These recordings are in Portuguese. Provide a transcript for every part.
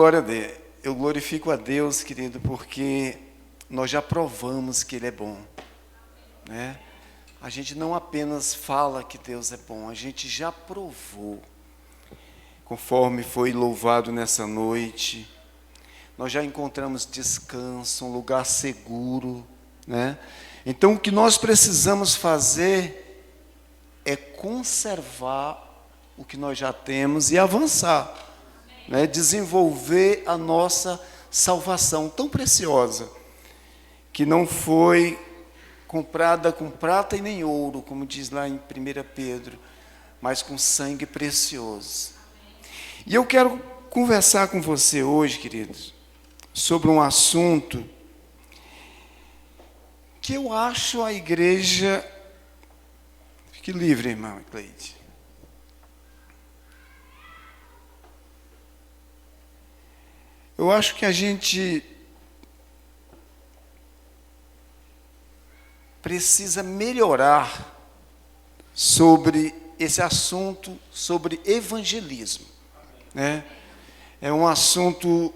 Glória a Deus. Eu glorifico a Deus, querido, porque nós já provamos que Ele é bom, né? A gente não apenas fala que Deus é bom, a gente já provou. Conforme foi louvado nessa noite, nós já encontramos descanso, um lugar seguro, né? Então, o que nós precisamos fazer é conservar o que nós já temos e avançar, né? Desenvolver a nossa salvação tão preciosa, que não foi comprada com prata e nem ouro, como diz lá em 1 Pedro, mas com sangue precioso. E eu quero conversar com você hoje, queridos, sobre um assunto que eu acho a igreja... Fique livre, irmão Cleide. Eu acho que a gente precisa melhorar sobre esse assunto, sobre evangelismo, né? É um assunto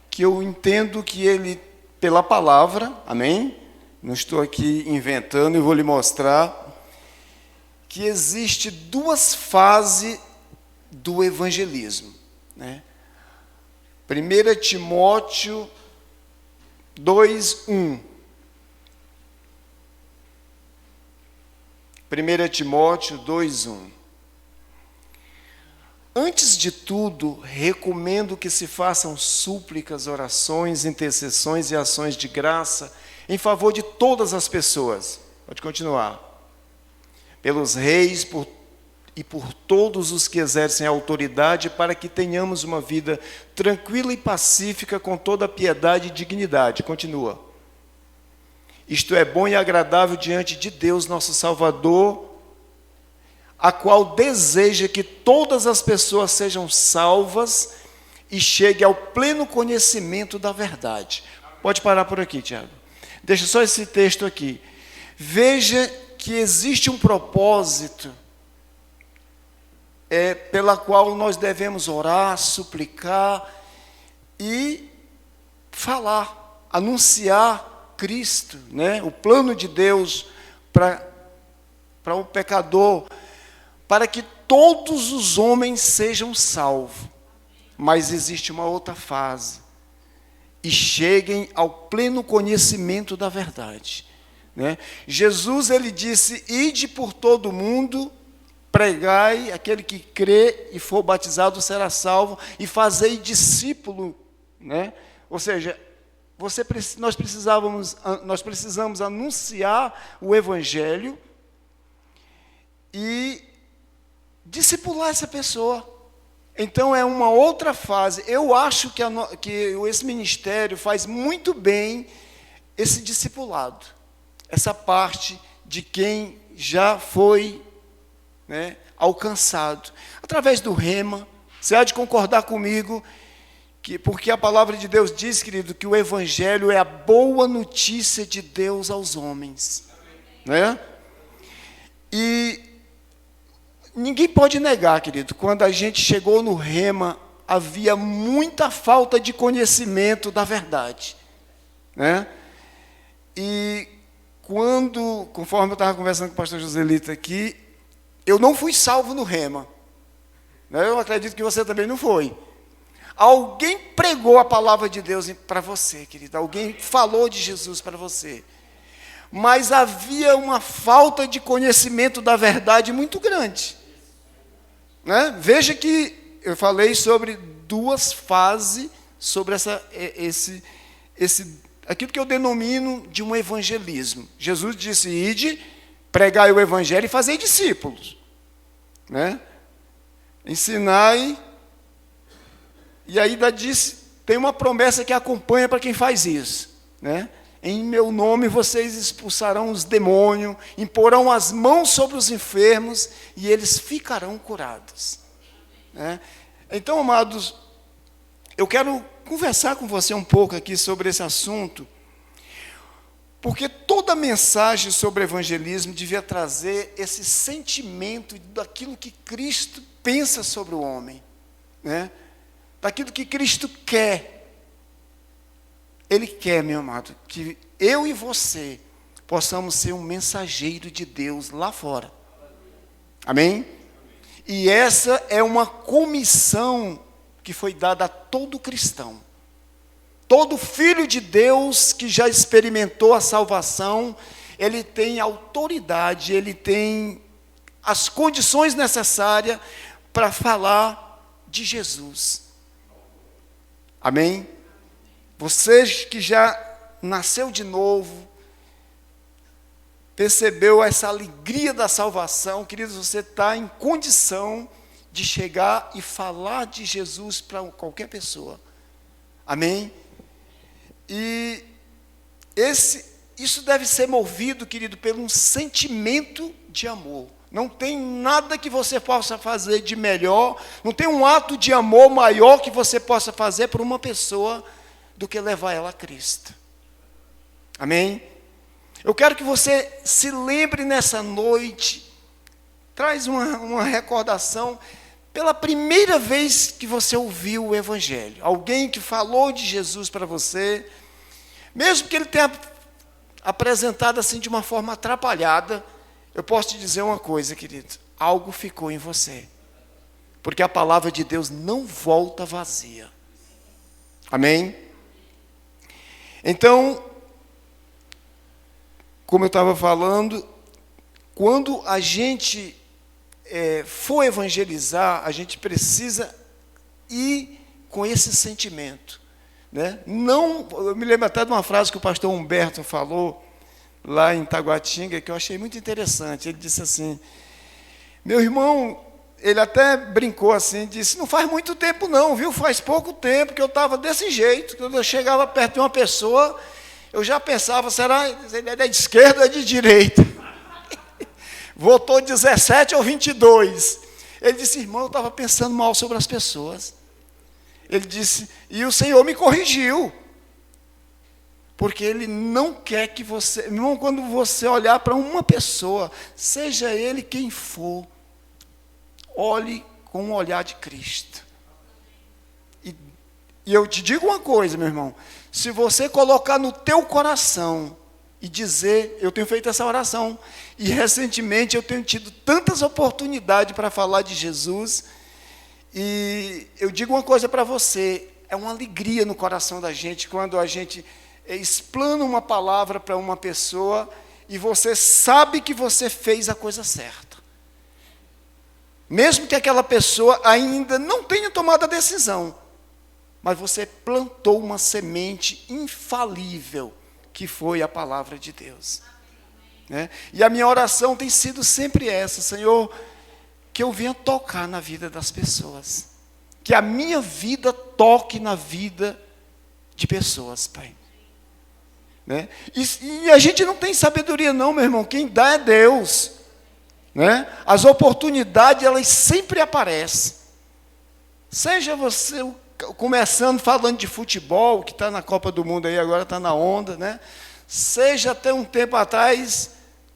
que eu entendo que ele, pela palavra, amém? Não estou aqui inventando e vou lhe mostrar que existe duas fases do evangelismo, né? 1 Timóteo 2:1. 1 Timóteo 2:1. Antes de tudo, recomendo que se façam súplicas, orações, intercessões e ações de graça em favor de todas as pessoas. Pode continuar. Pelos reis e por todos os que exercem autoridade, para que tenhamos uma vida tranquila e pacífica, com toda piedade e dignidade. Continua. Isto é bom e agradável diante de Deus, nosso Salvador, a qual deseja que todas as pessoas sejam salvas e cheguem ao pleno conhecimento da verdade. Pode parar por aqui, Tiago. Deixa só esse texto aqui. Veja que existe um propósito pela qual nós devemos orar, suplicar e falar, anunciar Cristo, né? O plano de Deus para o pecador, para que todos os homens sejam salvos. Mas existe uma outra fase, e cheguem ao pleno conhecimento da verdade, né? Jesus, ele disse: ide por todo o mundo, pregai, aquele que crê e for batizado será salvo, e fazei discípulo, né? Ou seja, nós precisamos anunciar o evangelho e discipular essa pessoa. Então é uma outra fase. Eu acho que esse ministério faz muito bem esse discipulado, essa parte de quem já foi, né, alcançado, através do rema. Você há de concordar comigo, porque a palavra de Deus diz, querido, que o evangelho é a boa notícia de Deus aos homens, né? E ninguém pode negar, querido, quando a gente chegou no rema, havia muita falta de conhecimento da verdade, né? E conforme eu estava conversando com o pastor Joselito aqui, eu não fui salvo no rema, né? Eu acredito que você também não foi. Alguém pregou a palavra de Deus para você, querido. Alguém falou de Jesus para você. Mas havia uma falta de conhecimento da verdade muito grande, né? Veja que eu falei sobre duas fases, sobre aquilo que eu denomino de um evangelismo. Jesus disse: ide, pregai o evangelho e fazei discípulos, né? Ensinai. E ainda disse, tem uma promessa que acompanha para quem faz isso, né? Em meu nome vocês expulsarão os demônios, imporão as mãos sobre os enfermos e eles ficarão curados, né? Então, amados, eu quero conversar com você um pouco aqui sobre esse assunto, porque toda mensagem sobre evangelismo devia trazer esse sentimento daquilo que Cristo pensa sobre o homem, né? daquilo que Cristo quer. Ele quer, meu amado, que eu e você possamos ser um mensageiro de Deus lá fora. Amém? E essa é uma comissão que foi dada a todo cristão. Todo filho de Deus que já experimentou a salvação, ele tem autoridade, ele tem as condições necessárias para falar de Jesus. Amém? Você que já nasceu de novo, percebeu essa alegria da salvação, queridos, você está em condição de chegar e falar de Jesus para qualquer pessoa. Amém? E isso deve ser movido, querido, por um sentimento de amor. Não tem nada que você possa fazer de melhor, não tem um ato de amor maior que você possa fazer por uma pessoa do que levar ela a Cristo. Amém? Eu quero que você se lembre nessa noite, traz uma recordação, pela primeira vez que você ouviu o Evangelho, alguém que falou de Jesus para você, mesmo que ele tenha apresentado assim de uma forma atrapalhada, eu posso te dizer uma coisa, querido, algo ficou em você, porque a palavra de Deus não volta vazia. Amém? Então, como eu estava falando, quando a gente for evangelizar, a gente precisa ir com esse sentimento, né? Não, eu me lembro até de uma frase que o pastor Humberto falou lá em Taguatinga, que eu achei muito interessante. Ele disse assim, meu irmão, ele até brincou assim, disse, não faz muito tempo não, viu? Faz pouco tempo que eu estava desse jeito, quando eu chegava perto de uma pessoa, eu já pensava, será ele é de esquerda ou é de direita? Votou 17 ou 22. Ele disse, irmão, eu estava pensando mal sobre as pessoas. Ele disse, e o Senhor me corrigiu. Porque Ele não quer que você... Irmão, quando você olhar para uma pessoa, seja ele quem for, olhe com um olhar de Cristo. E eu te digo uma coisa, meu irmão, se você colocar no teu coração e dizer, eu tenho feito essa oração, e recentemente eu tenho tido tantas oportunidades para falar de Jesus, e eu digo uma coisa para você, é uma alegria no coração da gente, quando a gente explana uma palavra para uma pessoa, e você sabe que você fez a coisa certa. Mesmo que aquela pessoa ainda não tenha tomado a decisão, mas você plantou uma semente infalível, que foi a palavra de Deus. Né? E a minha oração tem sido sempre essa, Senhor, que eu venha tocar na vida das pessoas. Que a minha vida toque na vida de pessoas, Pai. Né? E a gente não tem sabedoria não, meu irmão, quem dá é Deus. Né? As oportunidades, elas sempre aparecem. Seja você começando falando de futebol, que está na Copa do Mundo aí, agora está na onda, né? Seja até um tempo atrás,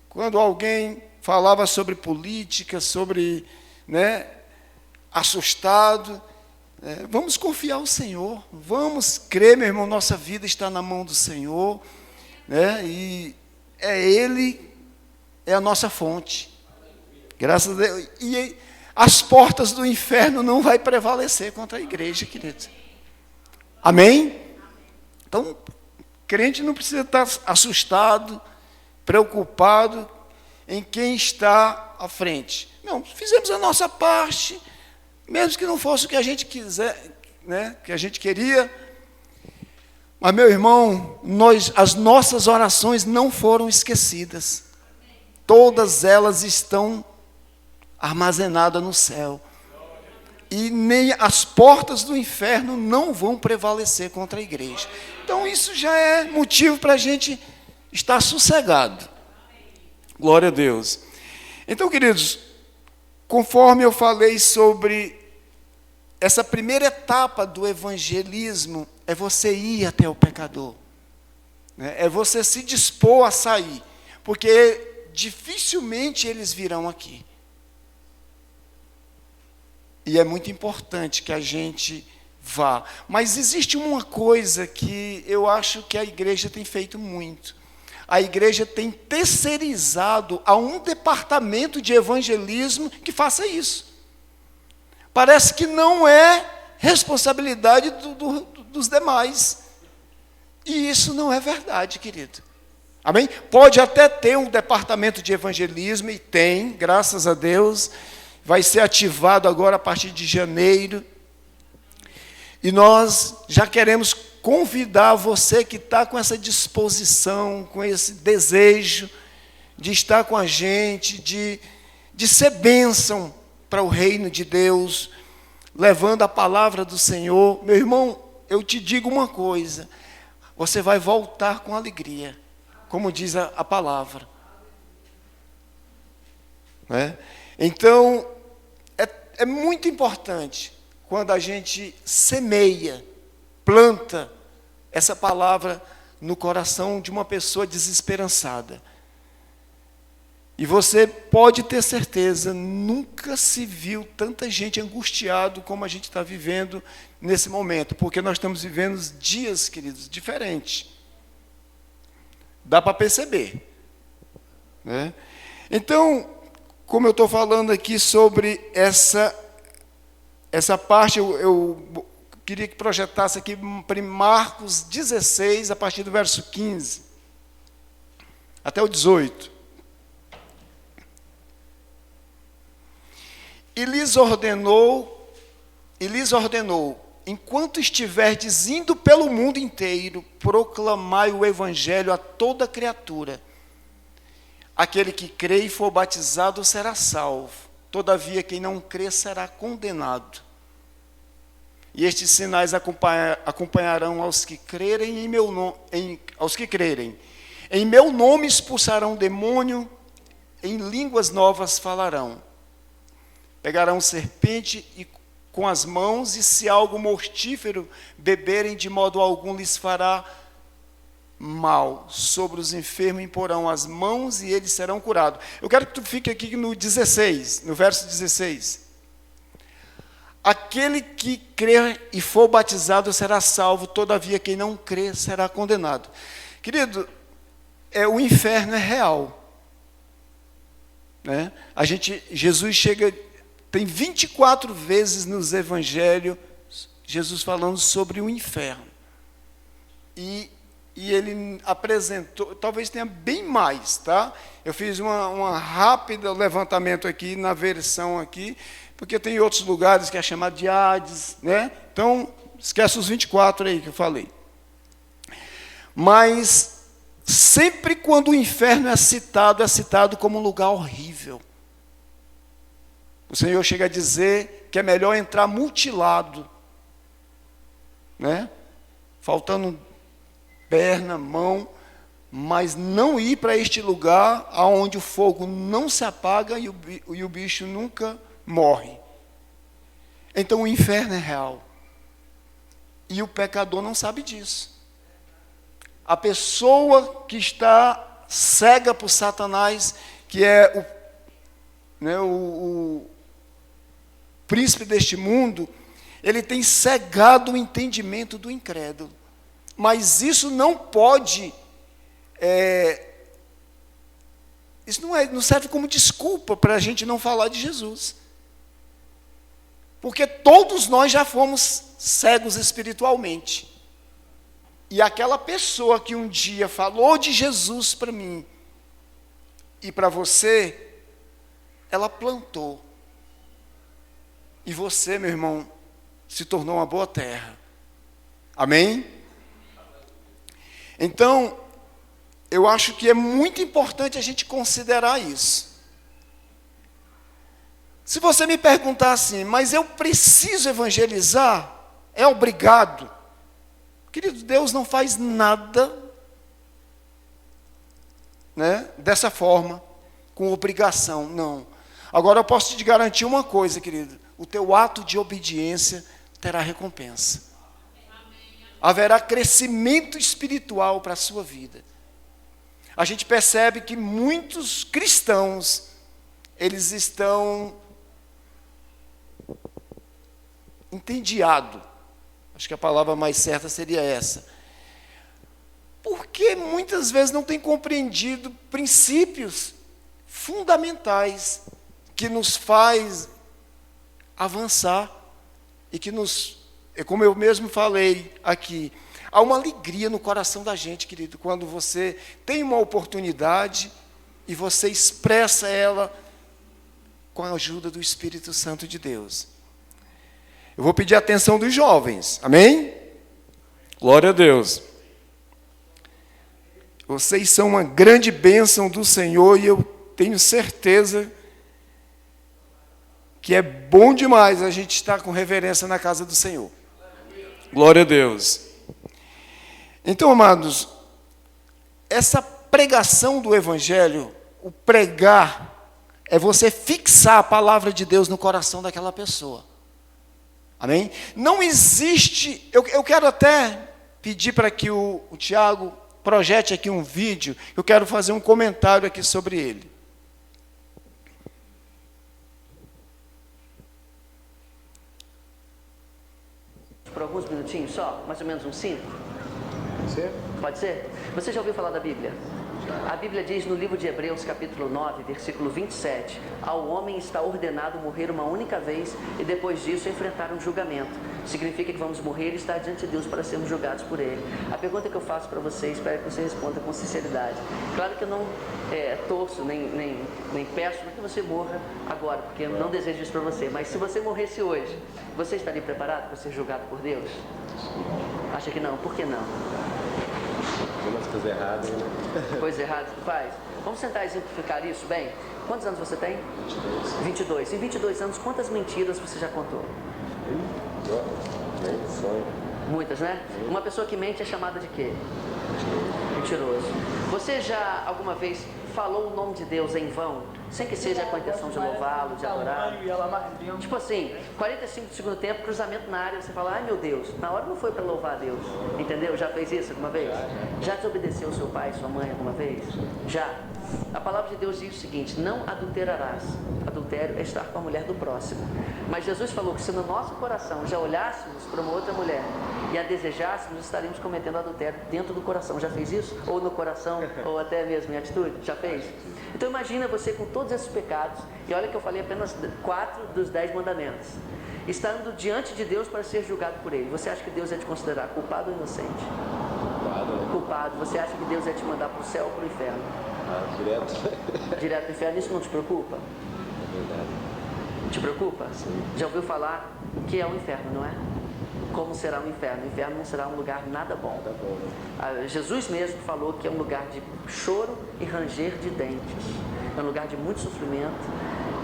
quando alguém falava sobre política, sobre, né, assustado, vamos confiar no Senhor, vamos crer, meu irmão, nossa vida está na mão do Senhor, né? E Ele é a nossa fonte, graças a Deus, e as portas do inferno não vai prevalecer contra a igreja, querido. Amém? Então, crente não precisa estar assustado, preocupado em quem está à frente. Não, fizemos a nossa parte, mesmo que não fosse o que a gente quiser, né, que a gente queria. Mas, meu irmão, as nossas orações não foram esquecidas. Todas elas estão armazenada no céu, e nem as portas do inferno não vão prevalecer contra a igreja. Então isso já é motivo para a gente estar sossegado. Glória a Deus. Então, queridos, conforme eu falei sobre essa primeira etapa do evangelismo, é você ir até o pecador, né? É você se dispor a sair, porque dificilmente eles virão aqui. E é muito importante que a gente vá. Mas existe uma coisa que eu acho que a igreja tem feito muito. A igreja tem terceirizado a um departamento de evangelismo que faça isso. Parece que não é responsabilidade dos demais. E isso não é verdade, querido. Amém? Pode até ter um departamento de evangelismo, e tem, graças a Deus, vai ser ativado agora a partir de janeiro. E nós já queremos convidar você que está com essa disposição, com esse desejo de estar com a gente, de ser bênção para o reino de Deus, levando a palavra do Senhor. Meu irmão, eu te digo uma coisa, você vai voltar com alegria, como diz a palavra. Né? Então, é muito importante quando a gente semeia, planta essa palavra no coração de uma pessoa desesperançada. E você pode ter certeza, nunca se viu tanta gente angustiado como a gente está vivendo nesse momento, porque nós estamos vivendo dias, queridos, diferentes. Dá para perceber. Né? Então, como eu estou falando aqui sobre essa parte, eu queria que projetasse aqui para Marcos 16, a partir do verso 15, até o 18. E lhes ordenou, enquanto estiverdes indo pelo mundo inteiro, proclamai o evangelho a toda criatura. Aquele que crê e for batizado será salvo, todavia quem não crê será condenado. E estes sinais acompanharão aos que crerem em meu nome, aos que crerem. Em meu nome expulsarão demônio, em línguas novas falarão. Pegarão serpente com as mãos, e se algo mortífero beberem, de modo algum lhes fará mal. Sobre os enfermos imporão as mãos, e eles serão curados. Eu quero que tu fique aqui no 16, no verso 16. Aquele que crer e for batizado será salvo, todavia quem não crer será condenado. Querido, o inferno é real. Né? Jesus chega, tem 24 vezes nos evangelhos, Jesus falando sobre o inferno. E ele apresentou, talvez tenha bem mais, tá? Eu fiz uma rápida levantamento aqui, na versão aqui, porque tem outros lugares que é chamado de Hades, né? Então, esquece os 24 aí que eu falei. Mas, sempre quando o inferno é citado como um lugar horrível. O Senhor chega a dizer que é melhor entrar mutilado, né? Faltando perna, mão, mas não ir para este lugar onde o fogo não se apaga e o bicho nunca morre. Então o inferno é real. E o pecador não sabe disso. A pessoa que está cega por Satanás, que é o príncipe deste mundo, ele tem cegado o entendimento do incrédulo. Mas isso não pode, isso não serve como desculpa para a gente não falar de Jesus. Porque todos nós já fomos cegos espiritualmente. E aquela pessoa que um dia falou de Jesus para mim e para você, ela plantou. E você, meu irmão, se tornou uma boa terra. Amém? Então, eu acho que é muito importante a gente considerar isso. Se você me perguntar assim, mas eu preciso evangelizar? É obrigado? Querido, Deus não faz nada, né, dessa forma, com obrigação, não. Agora eu posso te garantir uma coisa, querido, o teu ato de obediência terá recompensa. Haverá crescimento espiritual para a sua vida. A gente percebe que muitos cristãos, eles estão entediados Acho que a palavra mais certa seria essa. Porque muitas vezes não tem compreendido princípios fundamentais que nos faz avançar e que nos, como eu mesmo falei aqui, há uma alegria no coração da gente, querido, quando você tem uma oportunidade e você expressa ela com a ajuda do Espírito Santo de Deus. Eu vou pedir a atenção dos jovens, amém? Glória a Deus. Vocês são uma grande bênção do Senhor e eu tenho certeza que é bom demais a gente estar com reverência na casa do Senhor. Glória a Deus. Então, amados, essa pregação do Evangelho, o pregar, é você fixar a palavra de Deus no coração daquela pessoa. Amém? Não existe, eu quero até pedir para que o Tiago projete aqui um vídeo, eu quero fazer um comentário aqui sobre ele. Por alguns minutinhos só, mais ou menos uns 5? Pode ser? Pode ser? Você já ouviu falar da Bíblia? A Bíblia diz no livro de Hebreus, capítulo 9, versículo 27, ao homem está ordenado morrer uma única vez e depois disso enfrentar um julgamento. Significa que vamos morrer e estar diante de Deus para sermos julgados por Ele. A pergunta que eu faço para você, espero que você responda com sinceridade. Claro que eu não torço, nem peço para que você morra agora, porque eu não desejo isso para você. Mas se você morresse hoje, você estaria preparado para ser julgado por Deus? Acha que não? Por que não? Umas coisas erradas, né? Coisas erradas que faz? Vamos tentar exemplificar isso bem? Quantos anos você tem? 22. Em 22 anos, quantas mentiras você já contou? Nem sonho. Muitas, né? Uma pessoa que mente é chamada de quê? Mentiroso. Você já alguma vez falou o nome de Deus em vão, sem que seja com a intenção de louvá-lo, de adorá-lo? Tipo assim, 45 do segundo tempo, cruzamento na área, você fala, ai meu Deus, na hora não foi para louvar a Deus, entendeu? Já fez isso alguma vez? Já desobedeceu o seu pai, sua mãe alguma vez? Já. A palavra de Deus diz o seguinte, não adulterarás. Adultério é estar com a mulher do próximo. Mas Jesus falou que se no nosso coração já olhássemos para uma outra mulher e a desejássemos, estaríamos cometendo adultério dentro do coração. Já fez isso? Ou no coração, ou até mesmo em atitude? Já fez? Então imagina você com todos esses pecados, e olha que eu falei apenas 4 dos 10 mandamentos, estando diante de Deus para ser julgado por Ele. Você acha que Deus vai te considerar culpado ou inocente? Culpado, né? Culpado. Você acha que Deus vai te mandar para o céu ou para o inferno? Direto. Direto para o inferno. Isso não te preocupa? É verdade. Te preocupa? Sim. Já ouviu falar o que é o inferno, não é? Como será o inferno? O inferno não será um lugar nada bom. Nada bom, né? Jesus mesmo falou que é um lugar de choro e ranger de dentes. É um lugar de muito sofrimento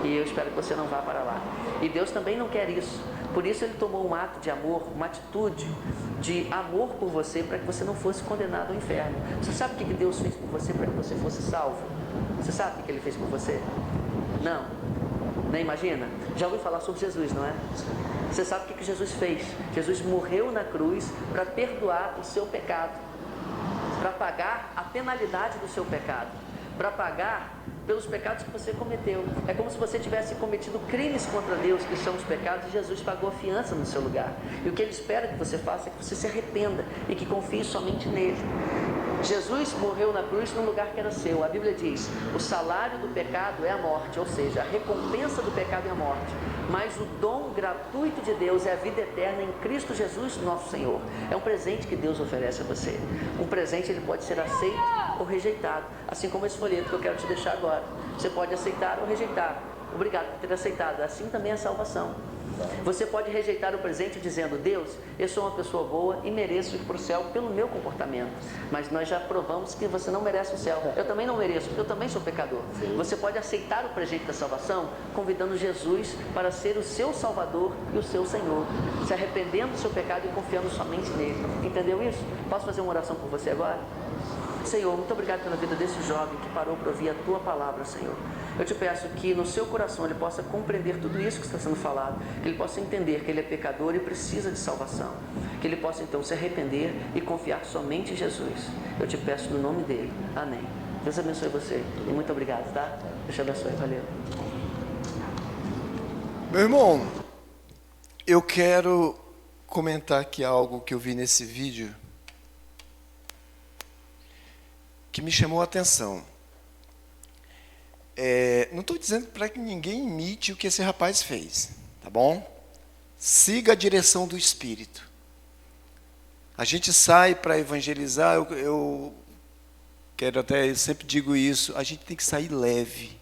e eu espero que você não vá para lá. E Deus também não quer isso. Por isso Ele tomou um ato de amor, uma atitude de amor por você para que você não fosse condenado ao inferno. Você sabe o que Deus fez por você para que você fosse salvo? Você sabe o que Ele fez por você? Não. Nem imagina? Já ouviu falar sobre Jesus, não é? Você sabe o que Jesus fez? Jesus morreu na cruz para perdoar o seu pecado, para pagar a penalidade do seu pecado, para pagar pelos pecados que você cometeu. É como se você tivesse cometido crimes contra Deus, que são os pecados, e Jesus pagou a fiança no seu lugar. E o que Ele espera que você faça é que você se arrependa e que confie somente nele. Jesus morreu na cruz num lugar que era seu. A Bíblia diz, o salário do pecado é a morte, ou seja, a recompensa do pecado é a morte. Mas o dom gratuito de Deus é a vida eterna em Cristo Jesus, nosso Senhor. É um presente que Deus oferece a você. Um presente, ele pode ser aceito ou rejeitado. Assim como esse folheto que eu quero te deixar agora. Você pode aceitar ou rejeitar. Obrigado por ter aceitado. Assim também é a salvação. Você pode rejeitar o presente dizendo, Deus, eu sou uma pessoa boa e mereço ir para o céu pelo meu comportamento. Mas nós já provamos que você não merece o céu. Eu também não mereço, porque eu também sou pecador. Você pode aceitar o presente da salvação convidando Jesus para ser o seu Salvador e o seu Senhor, se arrependendo do seu pecado e confiando somente nele. Entendeu isso? Posso fazer uma oração por você agora? Senhor, muito obrigado pela vida desse jovem que parou para ouvir a Tua palavra, Senhor. Eu te peço que no seu coração ele possa compreender tudo isso que está sendo falado, que ele possa entender que ele é pecador e precisa de salvação, que ele possa então se arrepender e confiar somente em Jesus. Eu te peço no nome dele. Amém. Deus abençoe você e muito obrigado, tá? Deus te abençoe. Valeu. Meu irmão, eu quero comentar aqui algo que eu vi nesse vídeo que me chamou a atenção. Não estou dizendo para que ninguém imite o que esse rapaz fez, tá bom? Siga a direção do Espírito. A gente sai para evangelizar, eu quero até, eu sempre digo isso, a gente tem que sair leve.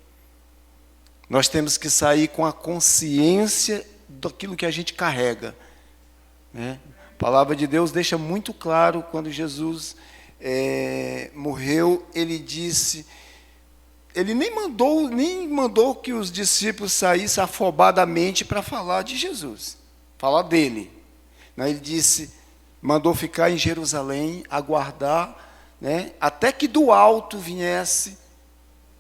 Nós temos que sair com a consciência daquilo que a gente carrega, né? A palavra de Deus deixa muito claro, quando Jesus morreu, ele disse, ele nem mandou que os discípulos saíssem afobadamente para falar de Jesus, falar dele. Não, ele disse, mandou ficar em Jerusalém, aguardar, né, até que do alto viesse,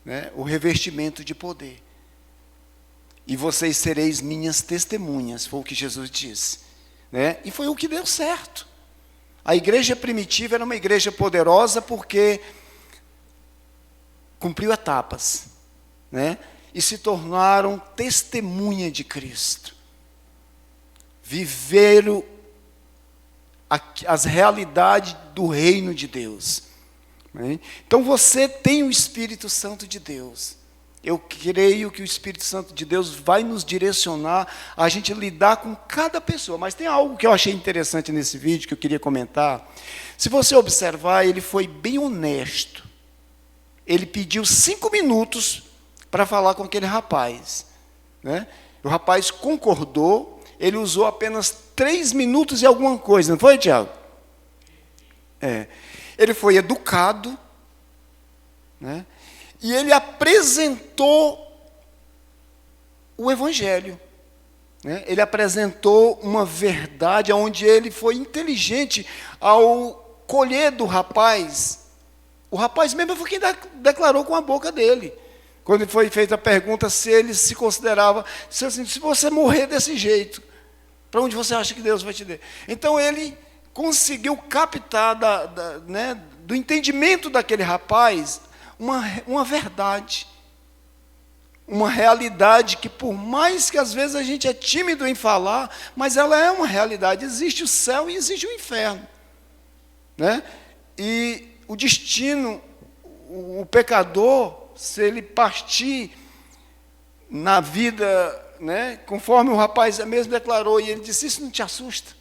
né, o revestimento de poder. E vocês sereis minhas testemunhas, foi o que Jesus disse, né? E foi o que deu certo. A igreja primitiva era uma igreja poderosa porque cumpriu etapas, né? E se tornaram testemunha de Cristo. Viveram as realidades do reino de Deus, né? Então você tem o Espírito Santo de Deus. Eu creio que o Espírito Santo de Deus vai nos direcionar a gente lidar com cada pessoa. Mas tem algo que eu achei interessante nesse vídeo, que eu queria comentar. Se você observar, ele foi bem honesto. Ele pediu 5 minutos para falar com aquele rapaz, né? O rapaz concordou, ele usou apenas 3 minutos e alguma coisa, não foi, Tiago? Ele foi educado, né? E ele apresentou o Evangelho, né? Ele apresentou uma verdade onde ele foi inteligente ao colher do rapaz. O rapaz mesmo foi quem declarou com a boca dele. Quando foi feita a pergunta se ele se considerava, se você morrer desse jeito, para onde você acha que Deus vai te dar? Então ele conseguiu captar né, do entendimento daquele rapaz uma verdade, uma realidade que, por mais que às vezes a gente é tímido em falar, mas ela é uma realidade. Existe o céu e existe o inferno, né? E o destino, o pecador, se ele partir na vida, né, conforme o rapaz mesmo declarou, e ele disse, isso não te assusta?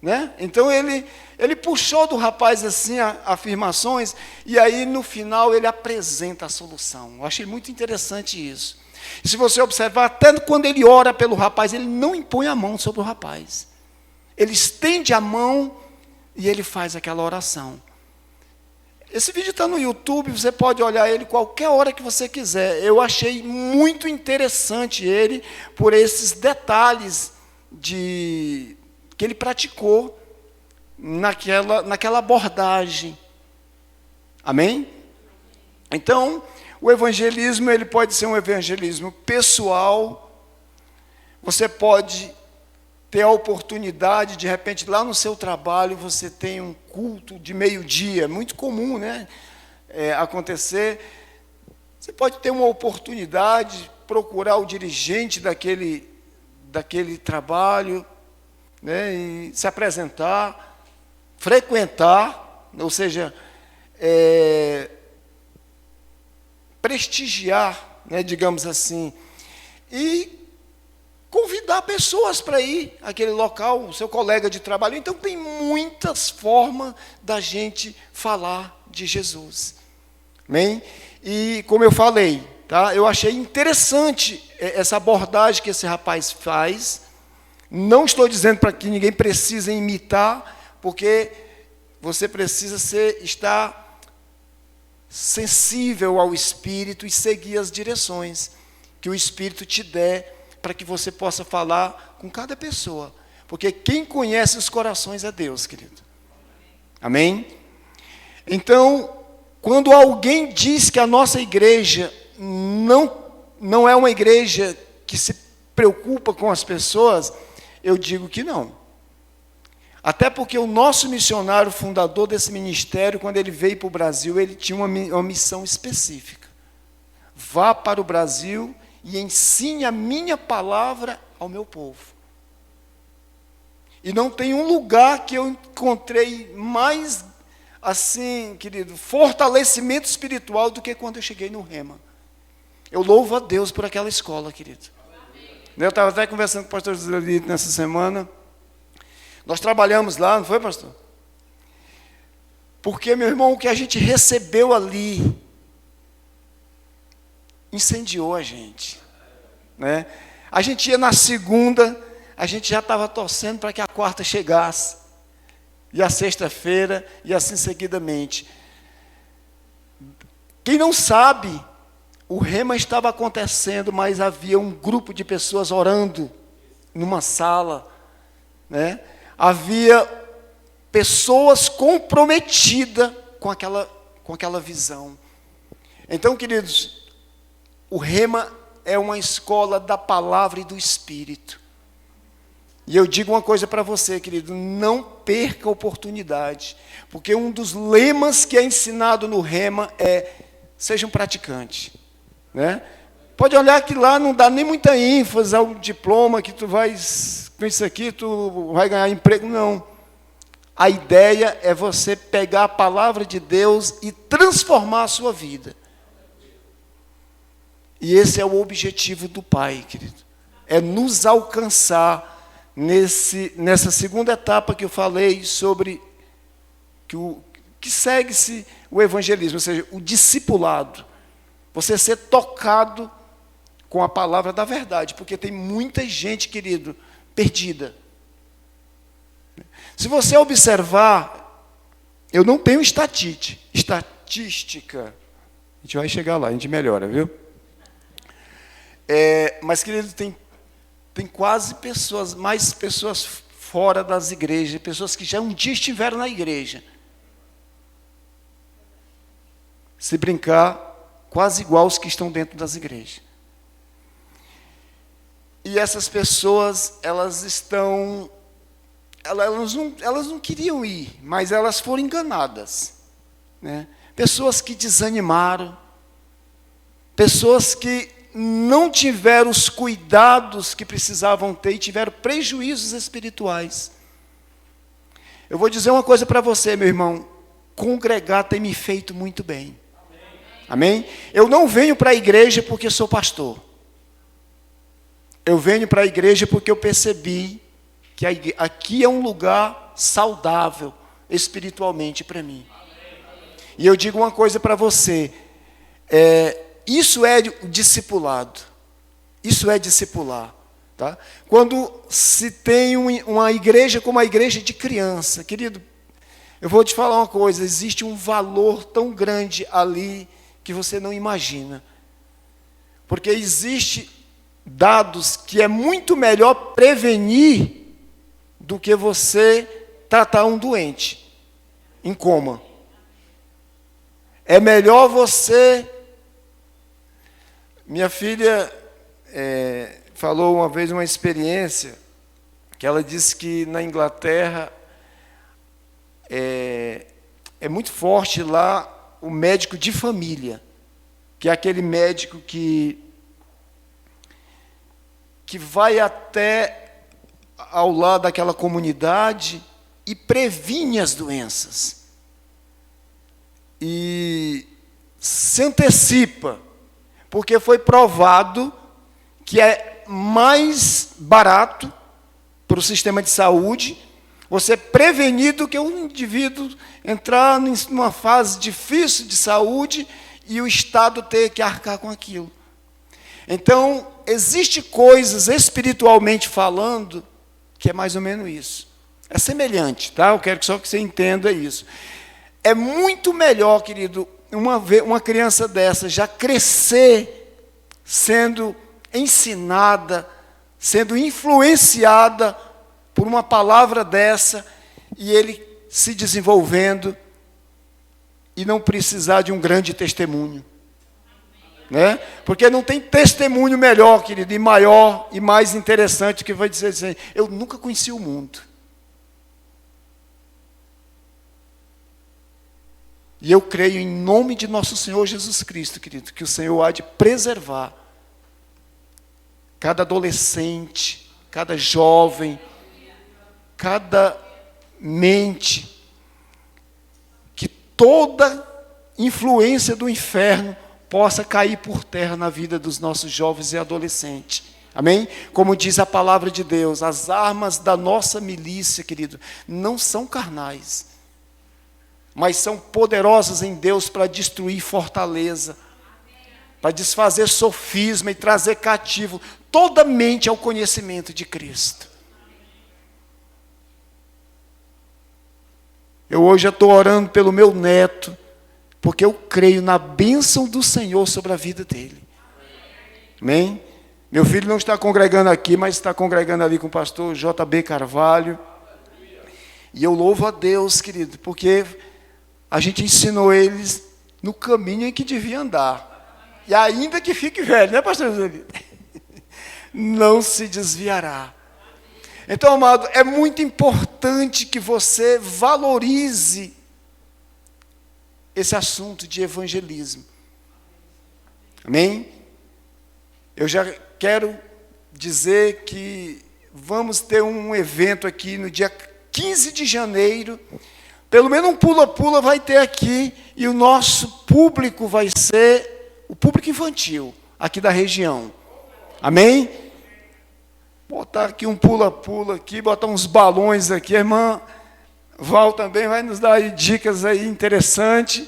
Né? Então ele puxou do rapaz assim afirmações, e aí no final ele apresenta a solução. Eu achei muito interessante isso. E se você observar, até quando ele ora pelo rapaz, ele não impõe a mão sobre o rapaz. Ele estende a mão e ele faz aquela oração. Esse vídeo está no YouTube, você pode olhar ele qualquer hora que você quiser. Eu achei muito interessante ele, por esses detalhes que ele praticou naquela abordagem. Amém? Então, o evangelismo, ele pode ser um evangelismo pessoal. Você pode ter a oportunidade, de repente, lá no seu trabalho, você tem um culto de meio-dia, muito comum, né? Acontecer. Você pode ter uma oportunidade, procurar o dirigente daquele trabalho, né, e se apresentar, frequentar, ou seja, prestigiar, né, digamos assim, e convidar pessoas para ir àquele local, o seu colega de trabalho. Então, tem muitas formas da gente falar de Jesus. Amém? E, como eu falei, tá, eu achei interessante essa abordagem que esse rapaz faz. Não estou dizendo para que ninguém precise imitar, porque você precisa estar sensível ao Espírito e seguir as direções que o Espírito te der, para que você possa falar com cada pessoa. Porque quem conhece os corações é Deus, querido. Amém? Então, quando alguém diz que a nossa igreja não é uma igreja que se preocupa com as pessoas, eu digo que não. Até porque o nosso missionário, fundador desse ministério, quando ele veio para o Brasil, ele tinha uma missão específica. Vá para o Brasil e ensine a minha palavra ao meu povo. E não tem um lugar que eu encontrei mais, assim, querido, fortalecimento espiritual do que quando eu cheguei no Rema. Eu louvo a Deus por aquela escola, querido. Eu estava até conversando com o pastor José nessa semana. Nós trabalhamos lá, não foi, pastor? Porque, meu irmão, o que a gente recebeu ali incendiou a gente, né? A gente ia na segunda, a gente já estava torcendo para que a quarta chegasse, e a sexta-feira, e assim seguidamente. Quem não sabe, o Rema estava acontecendo, mas havia um grupo de pessoas orando numa sala, né? Havia pessoas comprometidas com aquela visão. Então, queridos, o Rema é uma escola da palavra e do Espírito. E eu digo uma coisa para você, querido, não perca a oportunidade, porque um dos lemas que é ensinado no Rema é: seja um praticante, né? Pode olhar que lá não dá nem muita ênfase ao diploma, que tu vai, com isso aqui, tu vai ganhar emprego, não. A ideia é você pegar a palavra de Deus e transformar a sua vida. E esse é o objetivo do Pai, querido. É nos alcançar nessa segunda etapa que eu falei sobre que segue-se o evangelismo, ou seja, o discipulado. Você ser tocado com a palavra da verdade, porque tem muita gente, querido, perdida. Se você observar, eu não tenho estatística. A gente vai chegar lá, a gente melhora, viu? Mas, querido, tem quase mais pessoas fora das igrejas, pessoas que já um dia estiveram na igreja. Se brincar, quase igual os que estão dentro das igrejas. E essas pessoas, elas não queriam ir, mas elas foram enganadas, né? Pessoas que desanimaram, pessoas que não tiveram os cuidados que precisavam ter e tiveram prejuízos espirituais. Eu vou dizer uma coisa para você, meu irmão: congregar tem me feito muito bem. Amém? Eu não venho para a igreja porque sou pastor. Eu venho para a igreja porque eu percebi que aqui é um lugar saudável espiritualmente para mim. E eu digo uma coisa para você: isso é discipulado. Isso é discipular. Tá? Quando se tem uma igreja como a igreja de criança, querido, eu vou te falar uma coisa: existe um valor tão grande ali que você não imagina. Porque existe dados que é muito melhor prevenir do que você tratar um doente em coma. É melhor você... Minha filha falou uma vez uma experiência, que ela disse que na Inglaterra é muito forte lá o médico de família, que é aquele médico que vai até ao lado daquela comunidade e previne as doenças. E se antecipa, porque foi provado que é mais barato para o sistema de saúde você prevenir do que um indivíduo entrar numa fase difícil de saúde e o Estado ter que arcar com aquilo. Então, existe coisas espiritualmente falando que é mais ou menos isso. É semelhante, tá? Eu quero só que você entenda isso. É muito melhor, querido, uma criança dessa já crescer sendo ensinada, sendo influenciada por uma palavra dessa, e ele se desenvolvendo e não precisar de um grande testemunho. Né? Porque não tem testemunho melhor, querido, e maior e mais interessante, que vai dizer assim: eu nunca conheci o mundo. E eu creio em nome de nosso Senhor Jesus Cristo, querido, que o Senhor há de preservar cada adolescente, cada jovem, cada mente, que toda influência do inferno possa cair por terra na vida dos nossos jovens e adolescentes. Amém? Como diz a palavra de Deus, as armas da nossa milícia, querido, não são carnais, mas são poderosas em Deus para destruir fortaleza, para desfazer sofisma e trazer cativo toda mente ao conhecimento de Cristo. Eu hoje estou orando pelo meu neto, porque eu creio na bênção do Senhor sobre a vida dele. Amém? Meu filho não está congregando aqui, mas está congregando ali com o pastor J.B. Carvalho. E eu louvo a Deus, querido, porque a gente ensinou eles no caminho em que devia andar. E ainda que fique velho, né, pastor José? Não se desviará. Então, amado, é muito importante que você valorize esse assunto de evangelismo. Amém? Eu já quero dizer que vamos ter um evento aqui no dia 15 de janeiro. Pelo menos um pula-pula vai ter aqui. E o nosso público vai ser o público infantil, aqui da região. Amém? Botar aqui um pula-pula aqui, botar uns balões aqui. A irmã Val também vai nos dar aí dicas aí interessantes.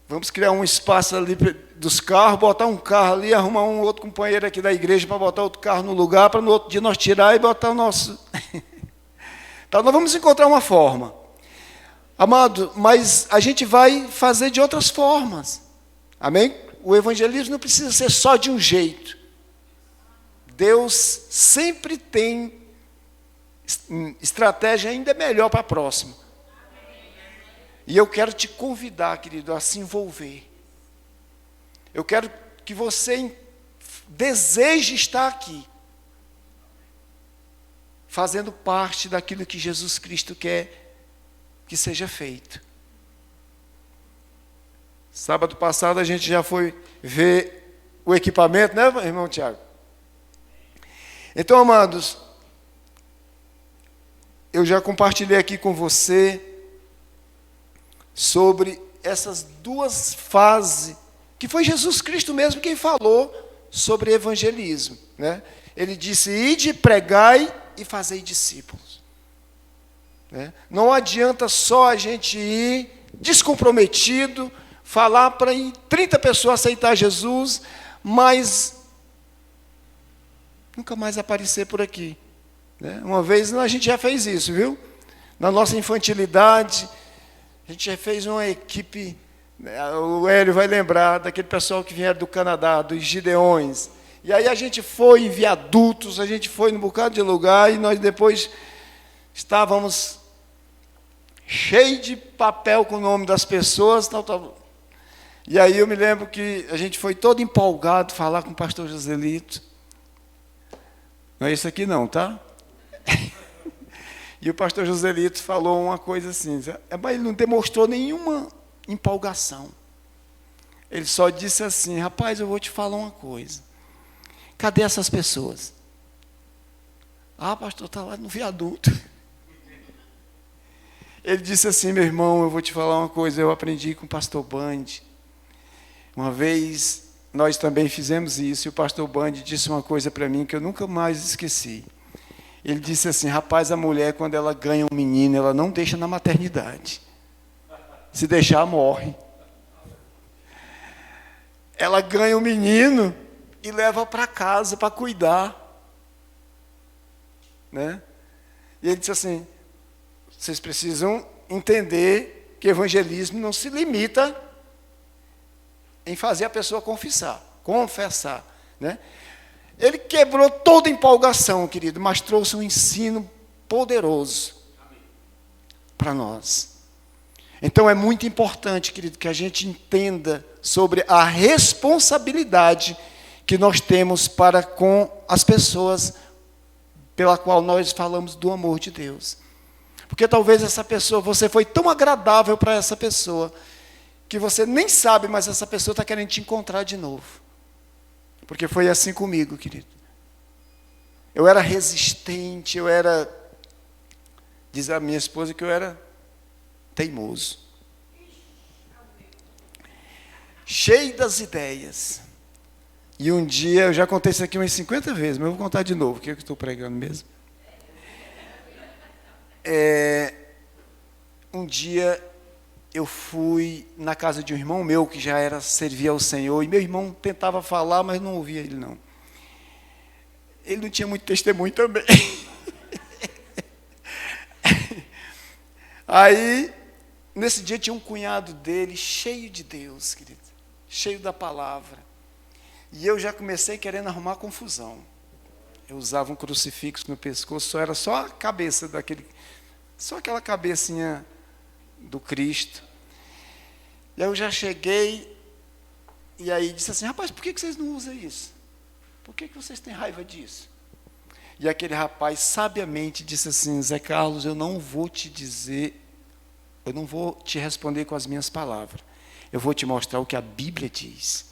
Vamos criar um espaço ali dos carros, botar um carro ali, arrumar um outro companheiro aqui da igreja para botar outro carro no lugar, para no outro dia nós tirar e botar o nosso... Então, nós vamos encontrar uma forma. Amado, mas a gente vai fazer de outras formas. Amém? O evangelismo não precisa ser só de um jeito. Deus sempre tem estratégia ainda melhor para a próxima. E eu quero te convidar, querido, a se envolver. Eu quero que você deseje estar aqui, fazendo parte daquilo que Jesus Cristo quer que seja feito. Sábado passado a gente já foi ver o equipamento, né, irmão Tiago? Então, amados, eu já compartilhei aqui com você sobre essas duas fases, que foi Jesus Cristo mesmo quem falou sobre evangelismo, né? Ele disse, ide, pregai e fazei discípulos. Né? Não adianta só a gente ir descomprometido, falar para 30 pessoas aceitar Jesus, mas nunca mais aparecer por aqui. Né? Uma vez a gente já fez isso, viu? Na nossa infantilidade, a gente já fez uma equipe, o Hélio vai lembrar daquele pessoal que vieram do Canadá, dos Gideões. E aí a gente foi em viadutos, a gente foi num bocado de lugar, e nós depois estávamos cheios de papel com o nome das pessoas, tal. E aí eu me lembro que a gente foi todo empolgado falar com o pastor Joselito. Não é isso aqui não, tá? E o pastor Joselito falou uma coisa assim, mas ele não demonstrou nenhuma empolgação. Ele só disse assim, rapaz, eu vou te falar uma coisa. Cadê essas pessoas? Ah, pastor, está lá no viaduto. Ele disse assim, meu irmão, eu vou te falar uma coisa, eu aprendi com o pastor Band. Uma vez, nós também fizemos isso, e o pastor Band disse uma coisa para mim que eu nunca mais esqueci. Ele disse assim, rapaz, a mulher, quando ela ganha um menino, ela não deixa na maternidade. Se deixar, morre. Ela ganha um menino e leva para casa para cuidar. Né? E ele disse assim, vocês precisam entender que evangelismo não se limita em fazer a pessoa confessar. Né? Ele quebrou toda a empolgação, querido, mas trouxe um ensino poderoso para nós. Então é muito importante, querido, que a gente entenda sobre a responsabilidade que nós temos para com as pessoas pela qual nós falamos do amor de Deus. Porque talvez essa pessoa, você foi tão agradável para essa pessoa, que você nem sabe, mas essa pessoa está querendo te encontrar de novo. Porque foi assim comigo, querido. Eu era resistente, diz a minha esposa que eu era teimoso. Cheio das ideias. E um dia, eu já contei isso aqui umas 50 vezes, mas eu vou contar de novo, que eu estou pregando mesmo. Um dia eu fui na casa de um irmão meu que já servia ao Senhor, e meu irmão tentava falar, mas não ouvia ele não. Ele não tinha muito testemunho também. Aí, nesse dia tinha um cunhado dele, cheio de Deus, querido, cheio da palavra. E eu já comecei querendo arrumar confusão. Eu usava um crucifixo no pescoço, era só a cabeça só aquela cabecinha do Cristo. E aí eu já cheguei, e aí disse assim, rapaz, por que vocês não usam isso? Por que vocês têm raiva disso? E aquele rapaz sabiamente disse assim, Zé Carlos, eu não vou te responder com as minhas palavras. Eu vou te mostrar o que a Bíblia diz.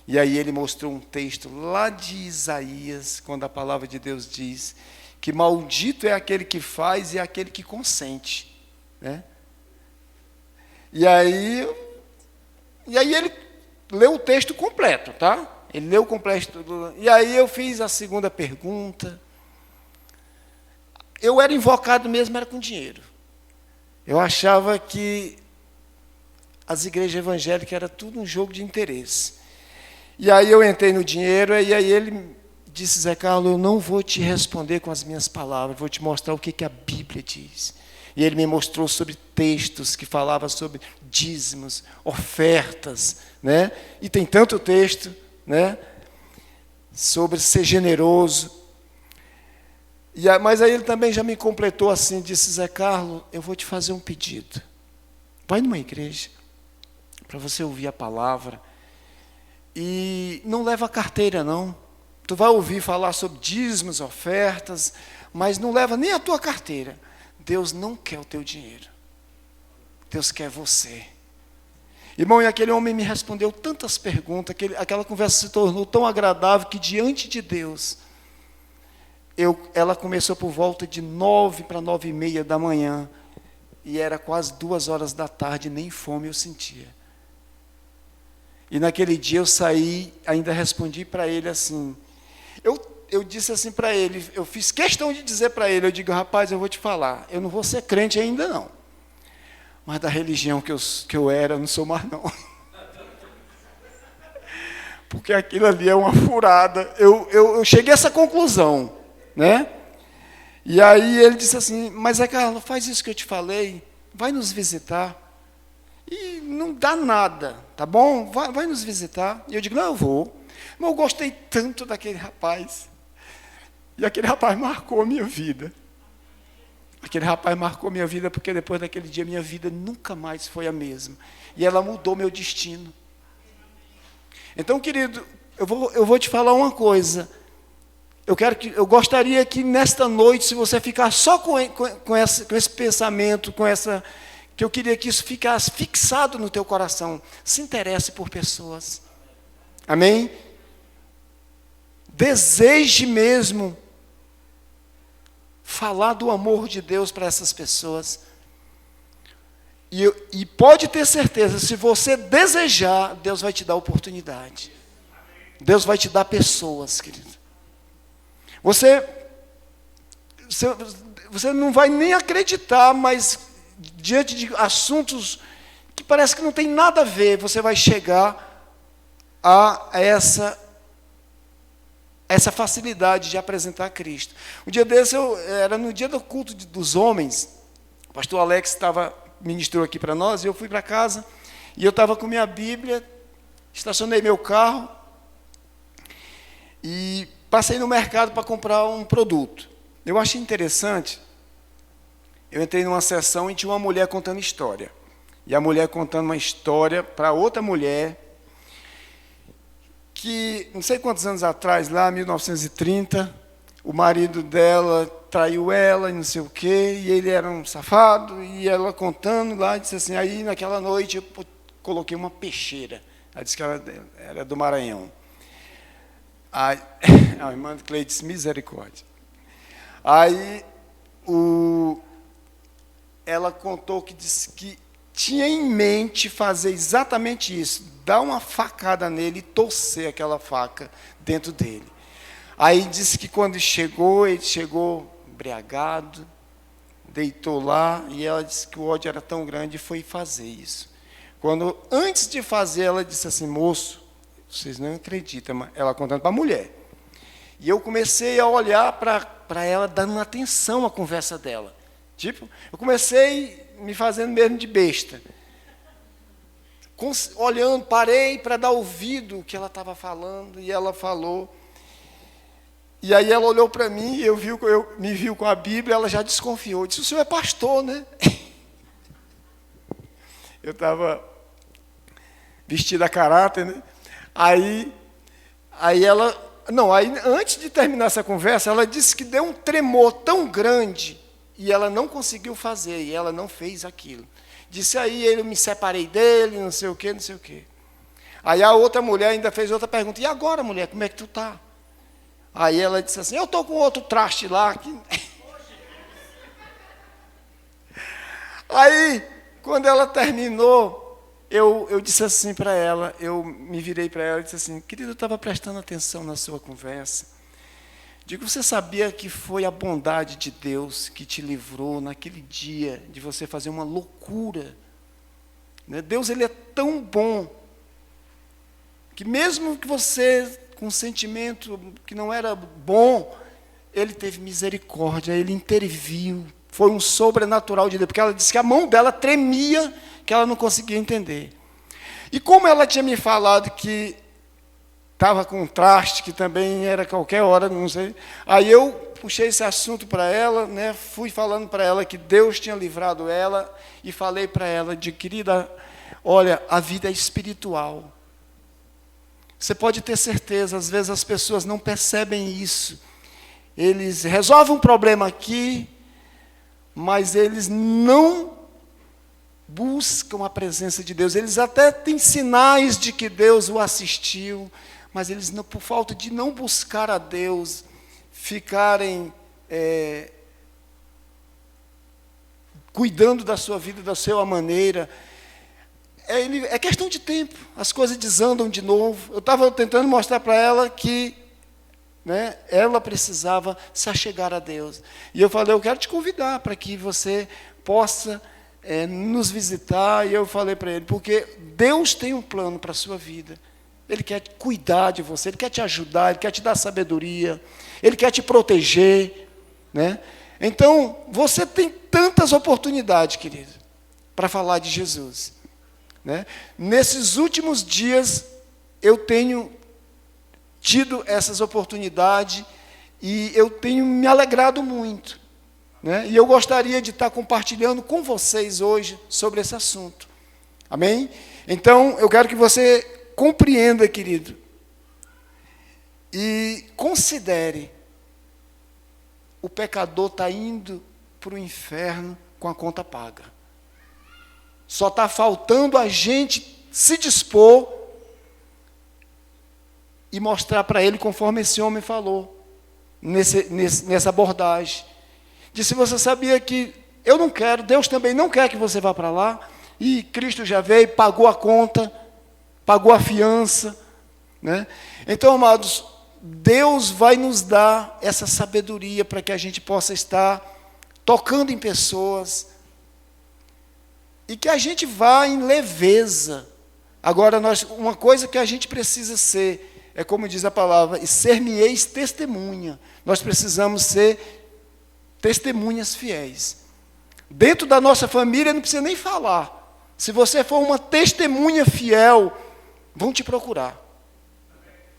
E aí ele mostrou um texto lá de Isaías, quando a palavra de Deus diz que maldito é aquele que faz e aquele que consente. Né? E aí ele leu o texto completo, tá? Ele leu o completo. E aí eu fiz a segunda pergunta. Eu era invocado mesmo, era com dinheiro. Eu achava que as igrejas evangélicas era tudo um jogo de interesse. E aí eu entrei no dinheiro, e aí ele disse, Zé Carlos, eu não vou te responder com as minhas palavras, vou te mostrar o que a Bíblia diz. E ele me mostrou sobre textos que falavam sobre dízimos, ofertas, né? E tem tanto texto, né? Sobre ser generoso. Mas aí ele também já me completou assim, disse, Zé Carlos, eu vou te fazer um pedido. Vai numa igreja, para você ouvir a palavra, e não leva a carteira, não. Tu vai ouvir falar sobre dízimos, ofertas, mas não leva nem a tua carteira. Deus não quer o teu dinheiro. Deus quer você. Irmão, e aquele homem me respondeu tantas perguntas, aquela conversa se tornou tão agradável que diante de Deus, ela começou por volta de 9 para 9:30 da manhã, e era quase 2 horas da tarde, nem fome eu sentia. E naquele dia eu saí, ainda respondi para ele assim, eu disse assim para ele, eu fiz questão de dizer para ele, eu digo, rapaz, eu vou te falar, eu não vou ser crente ainda não, mas da religião que eu era, eu não sou mais não. Porque aquilo ali é uma furada. Eu cheguei a essa conclusão, né? E aí ele disse assim, mas Zé Carlos, faz isso que eu te falei, vai nos visitar. E não dá nada, tá bom? Vai nos visitar. E eu digo, não, eu vou. Mas eu gostei tanto daquele rapaz. E aquele rapaz marcou a minha vida. Aquele rapaz marcou a minha vida porque depois daquele dia minha vida nunca mais foi a mesma. E ela mudou meu destino. Então, querido, eu vou te falar uma coisa. Eu gostaria que nesta noite, se você ficar só com esse pensamento, que eu queria que isso ficasse fixado no teu coração. Se interesse por pessoas. Amém? Deseje mesmo falar do amor de Deus para essas pessoas. E pode ter certeza, se você desejar, Deus vai te dar oportunidade. Deus vai te dar pessoas, querido. Você não vai nem acreditar, mas diante de assuntos que parece que não tem nada a ver, você vai chegar a essa facilidade de apresentar Cristo. Um dia desse, era no dia do culto dos homens, o pastor Alex ministrou aqui para nós, e eu fui para casa, e eu estava com minha Bíblia, estacionei meu carro, e passei no mercado para comprar um produto. Eu achei interessante. Eu entrei numa sessão e tinha uma mulher contando história. E a mulher contando uma história para outra mulher, que, não sei quantos anos atrás, lá, 1930, o marido dela traiu ela e não sei o quê, e ele era um safado, e ela contando lá, disse assim, aí naquela noite eu coloquei uma peixeira. Ela disse que ela era do Maranhão. Aí, a irmã Cleide disse, misericórdia. Aí, ela contou que disse que tinha em mente fazer exatamente isso, dar uma facada nele e torcer aquela faca dentro dele. Aí disse que quando ele chegou embriagado, deitou lá, e ela disse que o ódio era tão grande e foi fazer isso. Antes de fazer, ela disse assim, moço, vocês não acreditam, mas ela contando para a mulher. E eu comecei a olhar para ela, dando atenção à conversa dela. Tipo, eu comecei me fazendo mesmo de besta. Olhando, parei para dar ouvido o que ela estava falando, e ela falou. E aí ela olhou para mim, me viu com a Bíblia, ela já desconfiou. Disse, o senhor é pastor, né? Eu estava vestido a caráter, né? Aí antes de terminar essa conversa, ela disse que deu um tremor tão grande, e ela não conseguiu fazer, e ela não fez aquilo. Disse aí, eu me separei dele, não sei o quê, não sei o quê. Aí a outra mulher ainda fez outra pergunta, e agora, mulher, como é que tu está? Aí ela disse assim, eu estou com outro traste lá. Aí, quando ela terminou, eu disse assim para ela, eu me virei para ela e disse assim, querida, eu estava prestando atenção na sua conversa. Digo, você sabia que foi a bondade de Deus que te livrou naquele dia de você fazer uma loucura? Né? Deus, ele é tão bom, que mesmo que você, com um sentimento que não era bom, ele teve misericórdia, ele interviu. Foi um sobrenatural de Deus, porque ela disse que a mão dela tremia, que ela não conseguia entender. E como ela tinha me falado que estava com um traste, que também era qualquer hora, não sei, aí eu puxei esse assunto para ela, né, fui falando para ela que Deus tinha livrado ela, e falei para ela, querida, olha, a vida é espiritual. Você pode ter certeza, às vezes as pessoas não percebem isso. Eles resolvem um problema aqui, mas eles não buscam a presença de Deus. Eles até têm sinais de que Deus o assistiu, mas eles, por falta de não buscar a Deus, ficarem cuidando da sua vida, da sua maneira, é questão de tempo, as coisas desandam de novo. Eu estava tentando mostrar para ela que, né, ela precisava se achegar a Deus. E eu falei, eu quero te convidar para que você possa nos visitar. E eu falei para ele, porque Deus tem um plano para a sua vida. Ele quer cuidar de você, Ele quer te ajudar, Ele quer te dar sabedoria, Ele quer te proteger. Né? Então, você tem tantas oportunidades, querido, para falar de Jesus. Né? Nesses últimos dias, eu tenho tido essas oportunidades e eu tenho me alegrado muito. Né? E eu gostaria de estar compartilhando com vocês hoje sobre esse assunto. Amém? Então, eu quero que você compreenda, querido, e considere, o pecador está indo para o inferno com a conta paga. Só está faltando a gente se dispor e mostrar para ele, conforme esse homem falou, nessa abordagem. Disse, você sabia que eu não quero, Deus também não quer que você vá para lá, e Cristo já veio, pagou a conta, pagou a fiança. Né? Então, amados, Deus vai nos dar essa sabedoria para que a gente possa estar tocando em pessoas, e que a gente vá em leveza. Agora, uma coisa que a gente precisa ser, é como diz a palavra, e ser-me-eis testemunha. Nós precisamos ser testemunhas fiéis. Dentro da nossa família, não precisa nem falar. Se você for uma testemunha fiel, vão te procurar.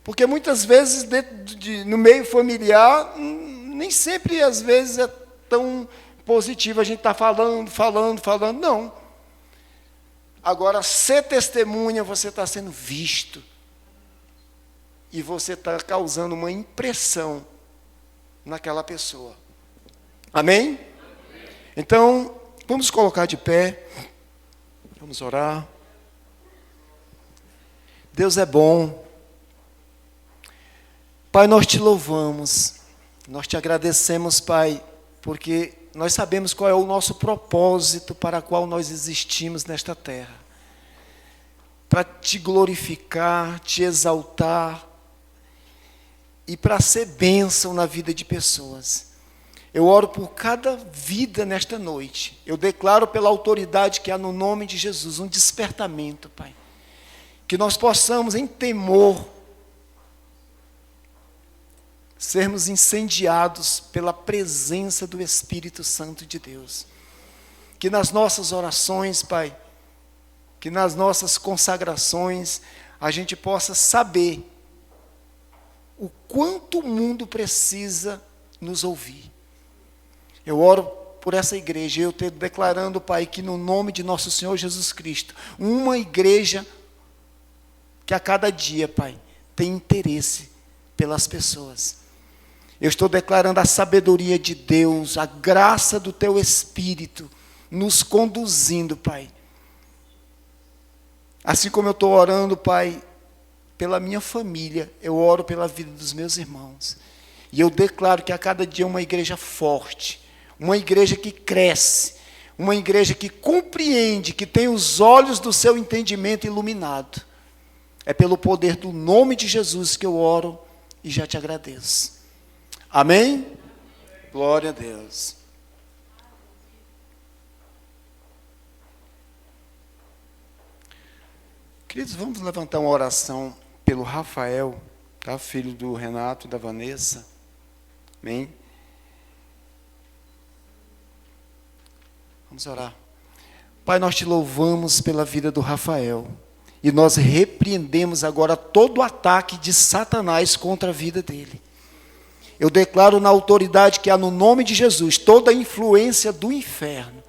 Porque muitas vezes, no meio familiar, nem sempre, às vezes, é tão positivo. A gente está falando, não. Agora, ser testemunha, você está sendo visto. E você está causando uma impressão naquela pessoa. Amém? Então, vamos colocar de pé. Vamos orar. Deus é bom. Pai, nós te louvamos, nós te agradecemos, Pai, porque nós sabemos qual é o nosso propósito para o qual nós existimos nesta terra. Para te glorificar, te exaltar e para ser bênção na vida de pessoas. Eu oro por cada vida nesta noite. Eu declaro pela autoridade que há no nome de Jesus um despertamento, Pai. Que nós possamos, em temor, sermos incendiados pela presença do Espírito Santo de Deus. Que nas nossas orações, Pai, que nas nossas consagrações, a gente possa saber o quanto o mundo precisa nos ouvir. Eu oro por essa igreja, eu estou declarando, Pai, que no nome de nosso Senhor Jesus Cristo, uma igreja que a cada dia, Pai, tem interesse pelas pessoas. Eu estou declarando a sabedoria de Deus, a graça do Teu Espírito, nos conduzindo, Pai. Assim como eu estou orando, Pai, pela minha família, eu oro pela vida dos meus irmãos. E eu declaro que a cada dia uma igreja forte, uma igreja que cresce, uma igreja que compreende, que tem os olhos do seu entendimento iluminado. É pelo poder do nome de Jesus que eu oro e já te agradeço. Amém? Glória a Deus. Queridos, vamos levantar uma oração pelo Rafael, tá? Filho do Renato e da Vanessa. Amém? Vamos orar. Pai, nós te louvamos pela vida do Rafael. E nós repreendemos agora todo o ataque de Satanás contra a vida dele. Eu declaro na autoridade que há no nome de Jesus, toda a influência do inferno,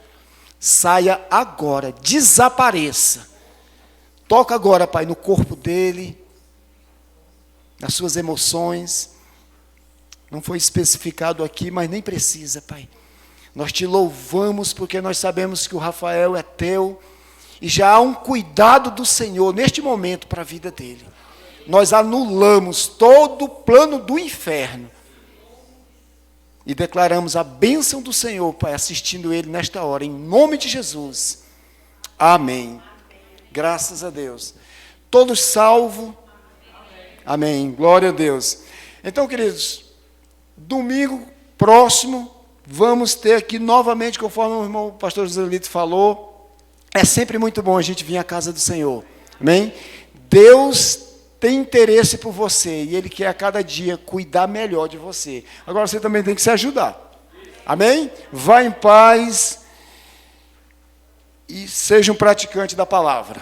saia agora, desapareça. Toca agora, Pai, no corpo dele, nas suas emoções. Não foi especificado aqui, mas nem precisa, Pai. Nós te louvamos porque nós sabemos que o Rafael é teu e já há um cuidado do Senhor neste momento para a vida dele. Nós anulamos todo o plano do inferno e declaramos a bênção do Senhor, Pai, assistindo ele nesta hora, em nome de Jesus. Amém. Graças a Deus. Todos salvos? Amém. Glória a Deus. Então, queridos, domingo próximo, vamos ter aqui novamente, conforme o irmão pastor Joselito falou, é sempre muito bom a gente vir à casa do Senhor. Amém? Deus tem interesse por você e Ele quer a cada dia cuidar melhor de você. Agora você também tem que se ajudar. Amém? Vá em paz e seja um praticante da palavra.